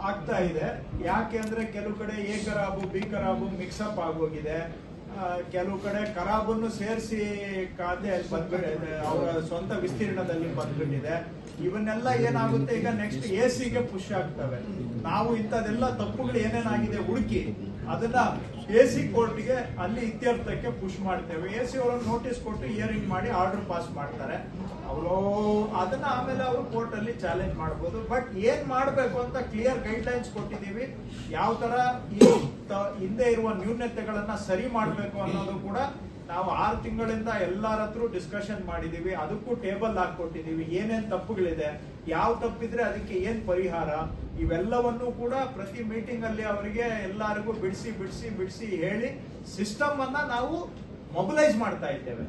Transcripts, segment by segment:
ಆಗ್ತಾ ಇದೆ. ಯಾಕೆ ಅಂದ್ರೆ ಕೆಲವು ಕಡೆ ಎ ಖರಾಬು ಬಿ ಖರಾಬು ಮಿಕ್ಸಪ್ ಆಗೋಗಿದೆ. ಕೆಲವು ಕಡೆ ಖರಾಬನ್ನು ಸೇರಿಸಿ ಖಾತೆ ಬಂದ್ಬಿಟ್ಟಿದೆ, ಅವರ ಸ್ವಂತ ವಿಸ್ತೀರ್ಣದಲ್ಲಿ ಬಂದ್ಬಿಟ್ಟಿದೆ. ಇವನ್ನೆಲ್ಲ ಏನಾಗುತ್ತೆ, ಈಗ ನೆಕ್ಸ್ಟ್ ಎಸಿಗೆ ಪುಷ್ ಆಗ್ತವೆ. ನಾವು ಇಂಥದೆಲ್ಲ ತಪ್ಪುಗಳು ಏನೇನಾಗಿದೆ ಹುಡುಕಿ ಅದನ್ನ ಎಸಿ ಕೋರ್ಟ್ಗೆ ಅಲ್ಲಿ ಇತ್ಯರ್ಥಕ್ಕೆ ಪುಷ್ ಮಾಡ್ತೇವೆ. ಎಸಿ ಅವರು ನೋಟಿಸ್ ಕೊಟ್ಟು ಹಿಯರಿಂಗ್ ಮಾಡಿ ಆರ್ಡರ್ ಪಾಸ್ ಮಾಡ್ತಾರೆ. ಅವರು ಅದನ್ನ ಆಮೇಲೆ ಅವರು ಕೋರ್ಟ್ ಅಲ್ಲಿ ಚಾಲೆಂಜ್ ಮಾಡಬಹುದು. ಬಟ್ ಏನ್ ಮಾಡ್ಬೇಕು ಅಂತ ಕ್ಲಿಯರ್ ಗೈಡ್ ಲೈನ್ಸ್ ಕೊಟ್ಟಿದೀವಿ. ಯಾವ ತರ ಈ ಹಿಂದೆ ಇರುವ ನ್ಯೂನತೆಗಳನ್ನ ಸರಿ ಮಾಡ್ಬೇಕು ಅನ್ನೋದು ಕೂಡ ನಾವು 6 ತಿಂಗಳಿಂದ ಎಲ್ಲರ ಹತ್ರ ಡಿಸ್ಕಷನ್ ಮಾಡಿದೀವಿ. ಅದಕ್ಕೂ ಟೇಬಲ್ ಹಾಕೊಟ್ಟಿದೀವಿ. ಏನೇನ್ ತಪ್ಪುಗಳಿದೆ, ಯಾವ ತಪ್ಪಿದ್ರೆ ಅದಕ್ಕೆ ಏನ್ ಪರಿಹಾರ, ಇವೆಲ್ಲವನ್ನು ಕೂಡ ಪ್ರತಿ ಮೀಟಿಂಗ್ ಅಲ್ಲಿ ಅವರಿಗೆ ಎಲ್ಲರಿಗೂ ಬಿಡಿಸಿ ಹೇಳಿ ಸಿಸ್ಟಮ್ ಅನ್ನ ನಾವು ಮೊಬಿಲೈಸ್ ಮಾಡ್ತಾ ಇದ್ದೇವೆ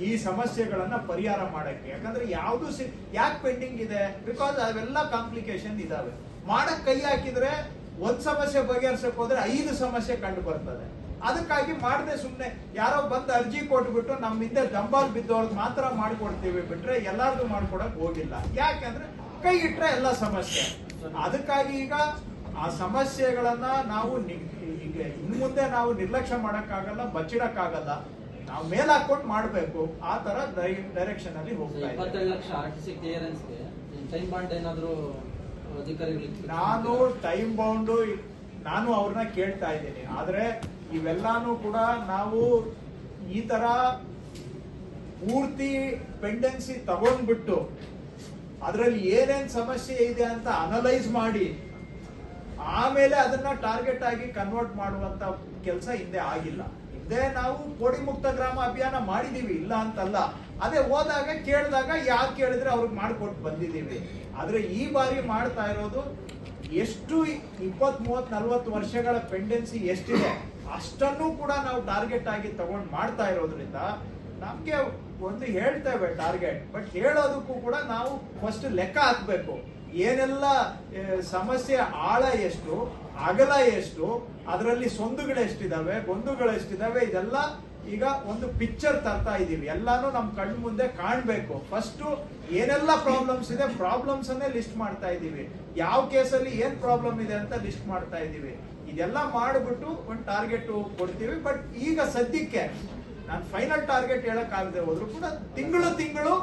ಈ ಸಮಸ್ಯೆಗಳನ್ನ ಪರಿಹಾರ ಮಾಡಕ್ಕೆ. ಯಾಕಂದ್ರೆ ಯಾವ್ದು ಯಾಕೆ ಪೆಂಡಿಂಗ್ ಇದೆ, ಬಿಕಾಸ್ ಅವೆಲ್ಲ ಕಾಂಪ್ಲಿಕೇಶನ್ ಇದಾವೆ. ಮಾಡಕ್ ಕೈ ಹಾಕಿದ್ರೆ ಒಂದ್ ಸಮಸ್ಯೆ ಬಗೆಹರಿಸಕ್ ಹೋದ್ರೆ 5 ಸಮಸ್ಯೆ ಕಂಡು ಬರ್ತದೆ. ಅದಕ್ಕಾಗಿ ಮಾಡದೆ ಸುಮ್ನೆ ಯಾರೋ ಬಂದು ಅರ್ಜಿ ಕೊಟ್ಬಿಟ್ಟು ನಮ್ಮ ಹಿಂದೆ ಡಂಬಾಲ್ ಬಿದ್ದವ್ರಿಗೆ ಮಾತ್ರ ಮಾಡ್ಕೊಡ್ತೀವಿ ಬಿಟ್ರೆ ಎಲ್ಲಾರ್ದು ಮಾಡ್ಕೊಡಕ್ ಹೋಗಿಲ್ಲ. ಯಾಕಂದ್ರೆ ಕೈ ಇಟ್ರೆ ಎಲ್ಲ ಸಮಸ್ಯೆ. ಅದಕ್ಕಾಗಿ ಈಗ ಆ ಸಮಸ್ಯೆಗಳನ್ನ ನಾವು ಈಗ ಇನ್ ಮುಂದೆ ನಾವು ನಿರ್ಲಕ್ಷ್ಯ ಮಾಡಕ್ಕಾಗಲ್ಲ, ಬಚ್ಚಿಡಕ್ಕಾಗಲ್ಲ. ನಾವು ಮೇಲ್ ಹಾಕೊಂಡು ಮಾಡ್ಬೇಕು. ಆ ತರ ಡೈರೆಕ್ಷನ್ ಅಲ್ಲಿ ಹೋಗ್ತಾ ಇದೆ. 27 ಲಕ್ಷ ಆರ್ಟಿಸಿ ಕ್ಲಿಯರೆನ್ಸ್ಗೆ ಟೈಮ್ ಬಾಂಡ್ ಏನಾದ್ರು ಅಧಿಕಾರಿಗಳಿಗೆ ನಾನು ಟೈಮ್ ಬೌಂಡ್ ನಾನು ಅವ್ರನ್ನ ಕೇಳ್ತಾ ಇದ್ದೀನಿ. ಆದ್ರೆ ಇವೆಲ್ಲಾನು ಕೂಡ ನಾವು ಈ ತರ ಪೂರ್ತಿ ಪೆಂಡೆನ್ಸಿ ತಗೊಂಡ್ಬಿಟ್ಟು ಅದರಲ್ಲಿ ಏನೇನ್ ಸಮಸ್ಯೆ ಇದೆ ಅಂತ ಅನಲೈಸ್ ಮಾಡಿ ಆಮೇಲೆ ಅದನ್ನ ಟಾರ್ಗೆಟ್ ಆಗಿ ಕನ್ವರ್ಟ್ ಮಾಡುವಂತ ಕೆಲಸ ಹಿಂದೆ ಆಗಿಲ್ಲ. ಹಿಂದೆ ನಾವು ಕೋಡಿ ಮುಕ್ತ ಗ್ರಾಮ ಅಭಿಯಾನ ಮಾಡಿದೀವಿ, ಇಲ್ಲ ಅಂತಲ್ಲ. ಅದೇ ಹೋದಾಗ ಕೇಳಿದಾಗ ಯಾರು ಕೇಳಿದ್ರೆ ಅವ್ರಿಗೆ ಮಾಡಿಕೊಟ್ಟು ಬಂದಿದ್ದೀವಿ. ಆದ್ರೆ ಈ ಬಾರಿ ಮಾಡ್ತಾ ಇರೋದು ಎಷ್ಟು 20, 30, 40 ವರ್ಷಗಳ ಪೆಂಡೆನ್ಸಿ ಎಷ್ಟಿದೆ ಅಷ್ಟನ್ನು ಕೂಡ ನಾವು ಟಾರ್ಗೆಟ್ ಆಗಿ ತಗೊಂಡು ಮಾಡ್ತಾ ಇರೋದ್ರಿಂದ ನಮ್ಗೆ ಒಂದು ಹೇಳ್ತೇವೆ ಟಾರ್ಗೆಟ್. ಬಟ್ ಹೇಳೋದಕ್ಕೂ ಕೂಡ ನಾವು ಫಸ್ಟ್ ಲೆಕ್ಕ ಹಾಕ್ಬೇಕು. ಏನೆಲ್ಲ ಸಮಸ್ಯೆ ಆಳ ಎಷ್ಟು, ಅಗಲ ಎಷ್ಟು, ಅದರಲ್ಲಿ ಸಂದುಗಳು ಎಷ್ಟಿದಾವೆ, ಗೊಂದುಗಳು ಎಷ್ಟಿದಾವೆ, ಇದೆಲ್ಲ ಈಗ ಒಂದು ಪಿಕ್ಚರ್ ತರ್ತಾ ಇದೀವಿ. ಎಲ್ಲಾನು ನಮ್ ಕಣ್ಣು ಮುಂದೆ ಕಾಣ್ಬೇಕು. ಫಸ್ಟ್ ಏನೆಲ್ಲ ಪ್ರಾಬ್ಲಮ್ಸ್ ಇದೆ, ಪ್ರಾಬ್ಲಮ್ಸ್ ಅನ್ನೇ ಲಿಸ್ಟ್ ಮಾಡ್ತಾ ಇದೀವಿ. ಯಾವ ಕೇಸಲ್ಲಿ ಏನ್ ಪ್ರಾಬ್ಲಮ್ ಇದೆ ಅಂತ ಲಿಸ್ಟ್ ಮಾಡ್ತಾ ಇದೀವಿ. ಇದೆಲ್ಲ ಮಾಡ್ಬಿಟ್ಟು ಒಂದು ಟಾರ್ಗೆಟ್ ಕೊಡ್ತೀವಿ. ಬಟ್ ಈಗ ಸದ್ಯಕ್ಕೆ ನಾನು ಫೈನಲ್ ಟಾರ್ಗೆಟ್ ಹೇಳಕ್ ಆಗದೆ ಹೋದ್ರು ಕೂಡ ತಿಂಗಳು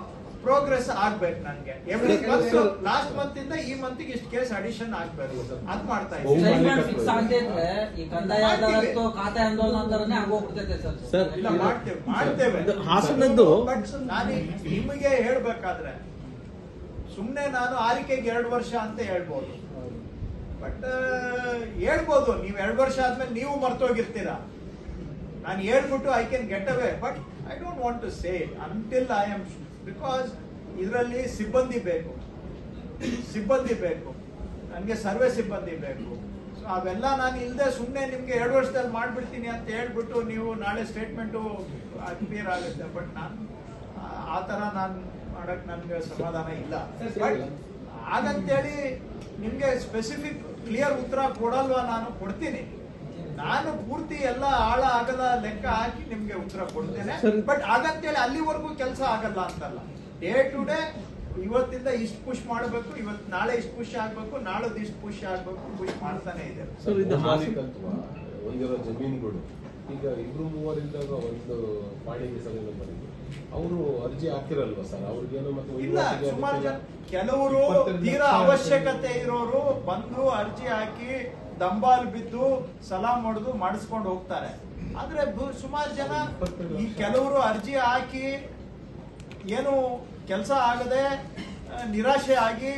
ಪ್ರೋಗ್ರೆಸ್ ಆಗ್ಬೇಕು. ನನ್ಗೆ ಎವ್ರಿ ಮಂತ್, ಲಾಸ್ಟ್ ಮಂತ್ ಇಂದ ಈ ಮಂತ್ ಇಷ್ಟು ಕೇಸ್ ಅಡಿಷನ್ ಆಗ್ಬೇಕು. ಅದ್ ಮಾಡ್ತಾ ಇದ್ದೀವಿ. ಈ ಕಂದಾಯ ಖಾತೆ ಆಂದೋಲನ ಅಂತಾನೆ ಆಗೋಗ್ಬಿಡ್ತೈತೆ ಸರ್. ಇಲ್ಲ, ಮಾಡ್ತೇವೆ. ಬಟ್ ನಾನು ನಿಮಗೆ ಹೇಳ್ಬೇಕಾದ್ರೆ ಸುಮ್ನೆ ನಾನು ಆರಿಕೆಗೆ 2 ವರ್ಷ ಅಂತ ಹೇಳ್ಬೋದು. ಬಟ್ ಹೇಳ್ಬೋದು, ನೀವು 2 ವರ್ಷ ಆದ್ಮೇಲೆ ನೀವು ಮರ್ತೋಗಿರ್ತೀರಾ. ನಾನು ಹೇಳ್ಬಿಟ್ಟು I can get away. But I don't want to say it until I am, because ಇದರಲ್ಲಿ ಸಿಬ್ಬಂದಿ ಬೇಕು, ನನಗೆ ಸರ್ವೆ ಸಿಬ್ಬಂದಿ ಬೇಕು. ಸೊ ಅವೆಲ್ಲ ನಾನು ಇಲ್ಲದೆ ಸುಮ್ಮನೆ ನಿಮ್ಗೆ 2 ವರ್ಷದಲ್ಲಿ ಮಾಡ್ಬಿಡ್ತೀನಿ ಅಂತ ಹೇಳ್ಬಿಟ್ಟು ನೀವು ನಾಳೆ ಸ್ಟೇಟ್ಮೆಂಟು ಕ್ಲಿಯರ್ ಆಗುತ್ತೆ. ಬಟ್ ನಾನು ಆ ತರ ನಾನು ಮಾಡಕ್ ನನ್ಗೆ ಸಮಾಧಾನ ಇಲ್ಲ. ಬಟ್ ಹಾಗಂತೇಳಿ ನಿಮ್ಗೆ ಸ್ಪೆಸಿಫಿಕ್ ಕ್ಲಿಯರ್ ಉತ್ತರ ಕೊಡಲ್ವಾ? ನಾನು ಕೊಡ್ತೀನಿ. ನಾನು ಪೂರ್ತಿ ಎಲ್ಲ ಆಳ ಆಗಲ್ಲ ಲೆಕ್ಕ ಹಾಕಿ ನಿಮ್ಗೆ ಉತ್ತರ ಕೊಡ್ತೇನೆ. ಬಟ್ ಹಾಗಂತೇಳಿ ಅಲ್ಲಿವರೆಗೂ ಕೆಲಸ ಆಗಲ್ಲ ಅಂತಲ್ಲ. ಡೇ ಟು ಡೇ ಇವತ್ತಿಂದ ಇಷ್ಟು ಪುಷ್ ಮಾಡಬೇಕು, ನಾಳೆ ಇಷ್ಟು ಪುಷ್ ಆಗ್ಬೇಕು, ನಾಳದ್ದು ಇಷ್ಟು ಪುಷ್ ಆಗ್ಬೇಕು, ಪುಷ್ ಮಾಡ್ತಾನೆ ಇದೆ. ಒಂದಿರೋ ಜಮೀನುಗಳು ಈಗ 2-3 ಇದ್ದಾಗ ಒಂದು ಪಾಣಿಗೆ ಸಭೆ ಬಂದಿದೆ, ಅವರು ಅರ್ಜಿ ಹಾಕಿರಲ್ವಾ ಸರ್? ಅವ್ರಿಗೇನು ಇಲ್ಲ, ಸುಮಾರು ಜನ, ಕೆಲವರು ತೀರಾ ಅವಶ್ಯಕತೆ ಇರೋರು ಬಂದು ಅರ್ಜಿ ಹಾಕಿ ದಂಬಾಲ್ ಬಿದ್ದು ಸಲಾಂ ಹೊಡೆದು ಮಾಡಿಸ್ಕೊಂಡು ಹೋಗ್ತಾರೆ. ಆದ್ರೆ ಸುಮಾರು ಜನ ಈ ಕೆಲವರು ಅರ್ಜಿ ಹಾಕಿ ಏನು ಕೆಲಸ ಆಗದೆ ನಿರಾಶೆ ಆಗಿ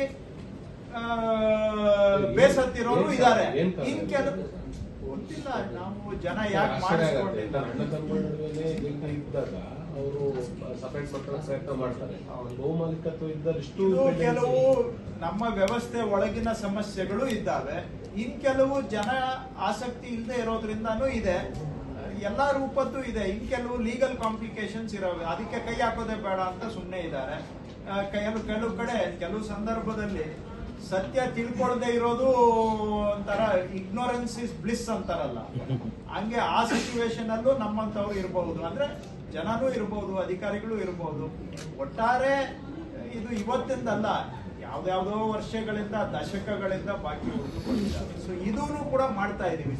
ಬೇಸತ್ತಿರೋರು ಇದ್ದಾರೆ. ಇನ್ ಕೆಲವು ಗೊತ್ತಿಲ್ಲ, ನಾವು ಜನ ಯಾಕೆ ಮಾಡಿಸ್ಕೊಂಡಿಲ್ಲ. ಅವರು ಸಪರೇಟ್ ಪ್ರಯತ್ನ ಮಾಡ್ತಾರೆ. ಬಹುಮಾಲಿಕತ್ವ ಇದ್ದಷ್ಟು ಕೆಲವು ನಮ್ಮ ವ್ಯವಸ್ಥೆ ಒಳಗಿನ ಸಮಸ್ಯೆಗಳು ಇದ್ದಾವೆ. ಇನ್ ಕೆಲವು ಜನ ಆಸಕ್ತಿ ಇಲ್ಲದೆ ಇರೋದ್ರಿಂದಾನು ಇದೆ, ಎಲ್ಲಾ ರೂಪದ್ದು ಇದೆ. ಇನ್ ಕೆಲವು ಲೀಗಲ್ ಕಾಂಪ್ಲಿಕೇಶನ್ಸ್ ಇರೋವೆ, ಅದಕ್ಕೆ ಕೈ ಹಾಕೋದೇ ಬೇಡ ಅಂತ ಸುಮ್ಮನೆ ಇದ್ದಾರೆ. ಕೆಲವು ಕಡೆ ಕೆಲವು ಸಂದರ್ಭದಲ್ಲಿ ಸತ್ಯ ತಿಳ್ಕೊಳ್ಳದೆ ಇರೋದು ಒಂಥರ ಇಗ್ನೋರೆನ್ಸ್ ಇಸ್ ಬ್ಲಿಸ್ ಅಂತಾರಲ್ಲ, ಹಂಗೆ ಆ ಸಿಚುವೇಶನ್ ಅಲ್ಲೂ ನಮ್ಮಂತವ್ರು ಇರಬಹುದು. ಅಂದ್ರೆ ಜನನೂ ಇರಬಹುದು, ಅಧಿಕಾರಿಗಳು ಇರಬಹುದು. ಒಟ್ಟಾರೆ ಇದು ಇವತ್ತಿಂದಲ್ಲ, ಯಾವ್ದಾವ್ದೋ ವರ್ಷಗಳಿಂದ ದಶಕಗಳಿಂದ ಬಾಕಿ ಉಳಿದುಕೊಂಡಿದ್ದಾರೆ. ಸೊ ಇದೂ ಕೂಡ ಮಾಡ್ತಾ ಇದೀವಿ.